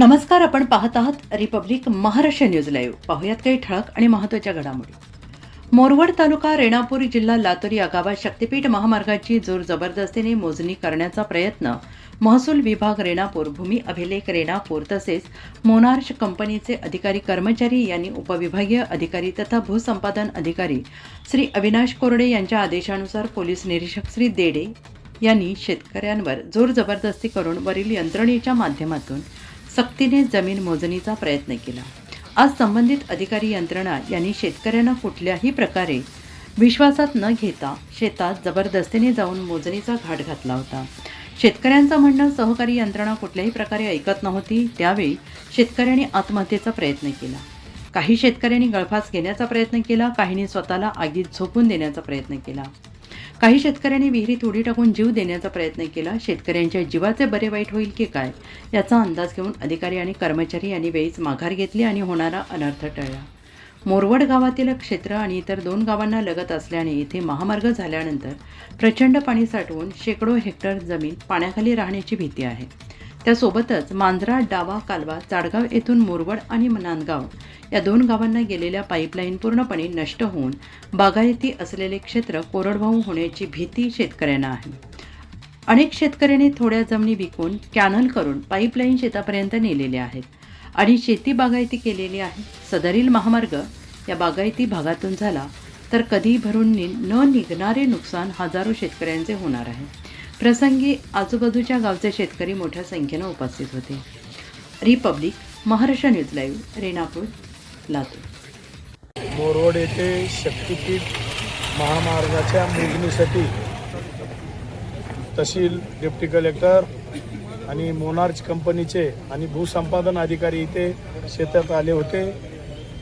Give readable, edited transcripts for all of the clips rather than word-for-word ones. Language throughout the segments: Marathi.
नमस्कार. आपण पाहत आहात रिपब्लिक महाराष्ट्र न्यूज लाईव्ह. पाहुयात काही ठळक आणि महत्त्वाच्या घडामोडी. मोरवड तालुका, रेणापूर जिल्हा लातूर या गावात शक्तीपीठ महामार्गाची जोर जबरदस्तीने मोजणी करण्याचा प्रयत्न महसूल विभाग रेणापूर, भूमी अभिलेख रेणापूर तसेच मोनार्च कंपनीचे अधिकारी कर्मचारी यांनी उपविभागीय अधिकारी तथा भूसंपादन अधिकारी श्री अविनाश कोरडे यांच्या आदेशानुसार पोलीस निरीक्षक श्री देडे यांनी शेतकऱ्यांवर जोर जबरदस्ती करून वरील यंत्रणेच्या माध्यमातून सक्तीने जमीन मोजणीचा प्रयत्न केला. आज संबंधित अधिकारी यंत्रणा यांनी शेतकऱ्यांना कुठल्याही प्रकारे विश्वासात न घेता शेतात जबरदस्तीने जाऊन मोजणीचा घाट घातला होता. शेतकऱ्यांचं म्हणणं सहकारी यंत्रणा कुठल्याही प्रकारे ऐकत नव्हती. त्यावेळी शेतकऱ्यांनी आत्महत्येचा प्रयत्न केला. काही शेतकऱ्यांनी गळफास घेण्याचा प्रयत्न केला, काहींनी स्वतःला आगीत झोपून देण्याचा प्रयत्न केला, काही शेतकऱ्यांनी विहिरीत उडी टाकून जीव देण्याचा प्रयत्न केला. शेतकऱ्यांच्या जीवाचे बरे वाईट होईल की काय याचा अंदाज घेऊन अधिकारी आणि कर्मचारी यांनी वेळीच माघार घेतली आणि होणारा अनर्थ टळला. मोरवड गावातील क्षेत्र आणि इतर 2 गावांना लगत असल्याने येथे महामार्ग झाल्यानंतर प्रचंड पाणी साठवून शेकडो हेक्टर जमीन पाण्याखाली राहण्याची भीती आहे. त्यासोबतच मांजरा डावा कालवा, चाडगाव येथून मोरवड आणि नांदगाव या 2 गावांना गेलेल्या पाईपलाईन पूर्णपणे नष्ट होऊन बागायती असलेले क्षेत्र कोरडवाहू होण्याची भीती शेतकऱ्यांना आहे. अनेक शेतकऱ्यांनी थोड्या जमिनी विकून कॅनल करून पाईपलाईन शेतापर्यंत नेलेल्या आहेत आणि शेती बागायती केलेली आहे. सदरील महामार्ग या बागायती भागातून झाला तर कधी भरून न निघणारे नुकसान हजारो शेतकऱ्यांचे होणार आहे. प्रसंगी आजूबाजूच्या गावचे शेतकरी मोठ्या संख्येने उपस्थित होते. Republic Maharashtra news live, Renapur, Latur. Morwad येथे शक्तीपीठ महामार्गाच्या मोजणीसाठी तहसील, डेप्टी कलेक्टर आणि मोनार्च कंपनीचे आणि भूसंपादन अधिकारी इथे शेतात आले होते.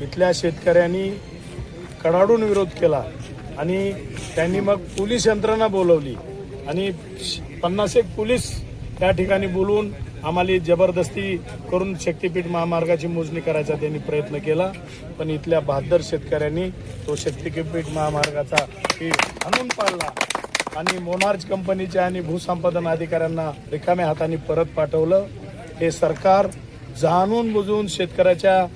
इथल्या शेतकऱ्यांनी कडाडून विरोध केला आणि त्यांनी मग पोलीस यंत्रणा बोलवली आणि 50 पोलीस त्या ठिकाणी बोलवून आम्हाला जबरदस्ती करून शक्तीपीठ महामार्गाची मोजणी करायचा त्यांनी प्रयत्न केला. पण इथल्या बहादर शेतकऱ्यांनी तो शक्तीपीठ महामार्गाचा आणून पाडला आणि मोनार्च कंपनीच्या आणि भूसंपादन अधिकाऱ्यांना रिकाम्या हाताने परत पाठवलं. हे सरकार जाणून बुजून शेतकऱ्याच्या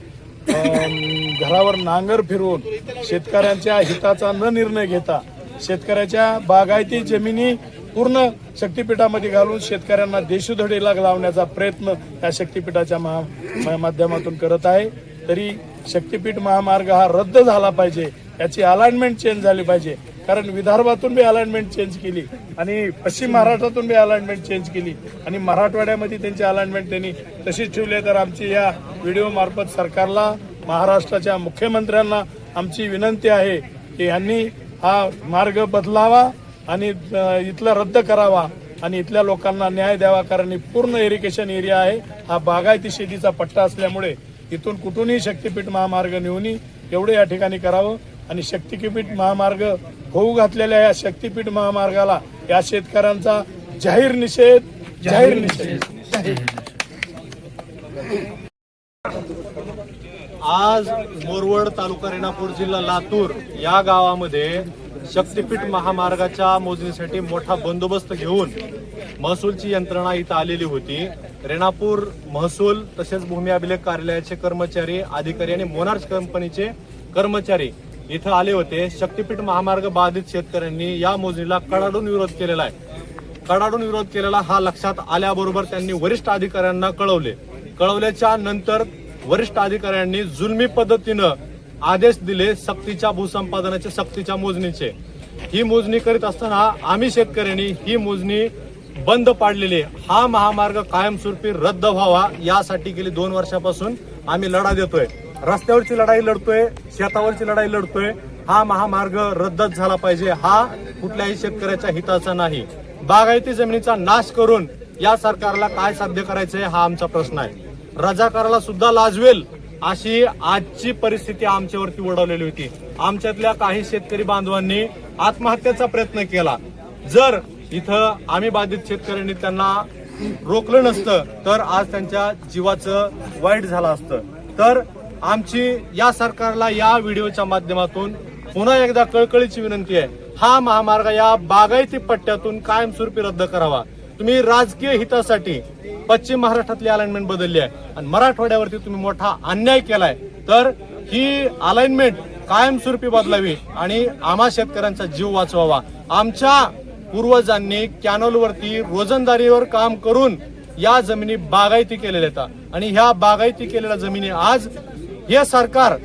घरावर नांगर फिरवून शेतकऱ्यांच्या हिताचा न निर्णय घेता शेतकऱ्याच्या बागायती जमिनी पूर्ण शक्तीपीठामध्ये घालून शेतकऱ्यांना देशोधडीला लावण्याचा प्रयत्न या शक्तीपीठाच्या माध्यमातून करत आहे. तरी शक्तीपीठ महामार्ग हा रद्द झाला पाहिजे, याची अलाइनमेंट चेंज झाली पाहिजे. कारण विदर्भातून बी अलाइनमेंट चेंज केली आणि पश्चिम महाराष्ट्रातून बी अलाइनमेंट चेंज केली आणि मराठवाड्यामध्ये त्यांची अलाइनमेंट त्यांनी तशीच ठेवली. तर आमची या व्हिडिओ मार्फत सरकारला, महाराष्ट्राच्या मुख्यमंत्र्यांना आमची विनंती आहे की यांनी हा मार्ग बदलावा आणि इथला रद्द करावा आणि इथल्या लोकांना न्याय द्यावा. कारण पूर्ण इरिगेशन एरिया आहे, हा बागायती शेतीचा पट्टा असल्यामुळे इथून कुठूनही शक्तीपीठ महामार्ग नेऊन एवढे या ठिकाणी करावं आणि शक्तीपीठ महामार्ग होऊ घातलेल्या या शक्तीपीठ महामार्गाला या शेतकऱ्यांचा जाहीर निषेध. आज मोरवड तालुका, रेणापूर जिल्हा लातूर या गावामध्ये शक्तीपीठ महामार्गाच्या मोजणीसाठी मोठा बंदोबस्त घेऊन महसूलची यंत्रणा इथं आलेली होती. रेणापूर महसूल तसेच भूमी अभिलेख कार्यालयाचे कर्मचारी, अधिकारी आणि मोनार्च कंपनीचे कर्मचारी इथं आले होते. शक्तीपीठ महामार्ग बाधित शेतकऱ्यांनी या मोजणीला कडाडून विरोध केलेला आहे. कडाडून विरोध केलेला हा लक्षात आल्याबरोबर त्यांनी वरिष्ठ अधिकाऱ्यांना कळवल्याच्या नंतर वरिष्ठ अधिकाऱ्यांनी जुलमी पद्धतीनं आदेश दिले सक्तीच्या भूसंपादनाचे, सक्तीच्या मोजणीचे. ही मोजणी करीत असताना आम्ही शेतकऱ्यांनी ही मोजणी बंद पाडलेली. हा महामार्ग कायमस्वरूपी रद्द व्हावा यासाठी गेली 2 वर्षापासून आम्ही लढा देतोय. रस्त्यावरची लढाई लढतोय, शेतावरची लढाई लढतोय. हा महामार्ग रद्दच झाला पाहिजे. हा कुठल्याही शेतकऱ्याच्या हिताचा नाही. बागायती जमिनीचा नाश करून या सरकारला काय साध्य करायचंय हा आमचा प्रश्न आहे. रजाकाराला सुद्धा लाजवेल अशी आजची परिस्थिती आमच्यावरती ओढवलेली होती. आमच्यातल्या काही शेतकरी बांधवांनी आत्महत्येचा प्रयत्न केला. जर इथं आम्ही बाधित शेतकऱ्यांनी त्यांना रोखलं नसतं तर आज त्यांच्या जीवाचं वाईट झालं असतं. तर आमची या सरकारला या व्हिडिओच्या माध्यमातून पुन्हा एकदा कळकळीची विनंती आहे. हा महामार्ग या बागायती पट्ट्यातून कायमस्वरूपी रद्द करावा. तुम्ही राजकीय हितासाठी पश्चिम महाराष्ट्रातली अलाइनमेंट बदलली आहे आणि मराठवाड्यावरती तुम्ही मोठा अन्याय केलाय, तर ही अलाइनमेंट कायमस्वरूपी बदलावी आणि आम्हा शेतकऱ्यांचा जीव वाचवावा. आमच्या पूर्वजांनी कॅनॉलवरती रोजंदारीवर काम करून या जमिनी बागायती केलेल्या आहेत आणि ह्या बागायती केलेल्या जमिनी आज हे सरकार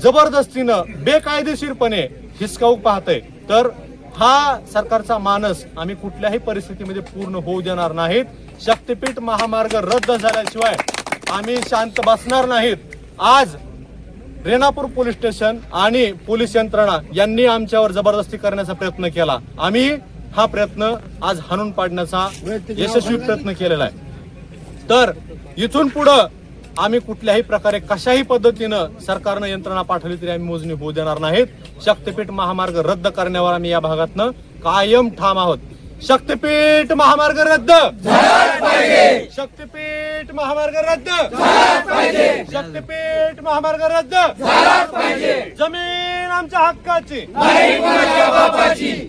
जबरदस्तीनं बेकायदेशीरपणे हिसकावू पाहतंय. तर हा सरकारचा मानस आम्ही कुठल्याही परिस्थितीमध्ये पूर्ण होऊ देणार नाहीत. शक्तीपीठ महामार्ग रद्द झाल्याशिवाय आम्ही शांत बसणार नाहीत. आज रेणापूर पोलीस स्टेशन आणि पोलीस यंत्रणा यांनी आमच्यावर जबरदस्ती करण्याचा प्रयत्न केला. आम्ही हा प्रयत्न आज हाणून पाडण्याचा यशस्वी प्रयत्न केलेला आहे. तर इथून पुढं आम्ही कुठल्याही प्रकारे कशाही पद्धतीनं सरकारनं यंत्रणा पाठवली तरी आम्ही मोजणी होऊ देणार नाहीत. शक्तीपीठ महामार्ग रद्द करण्यावर आम्ही या भागातनं कायम ठाम आहोत. शक्तीपीठ महामार्ग रद्द, शक्तीपीठ महामार्ग रद्द, शक्तीपीठ महामार्ग रद्द. जमीन आमच्या हक्काची,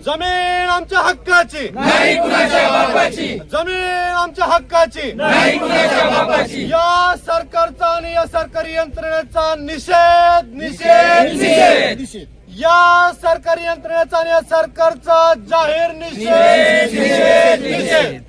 जमीन आमच्या हक्काची, जमीन आमच्या हक्काची. या सरकारचा आणि या सरकारी यंत्रणेचा निषेध, निषेध, निषेध. या सरकारी यंत्रणेचा आणि या सरकारचा जाहीर निषेध, निषेध, निषेध.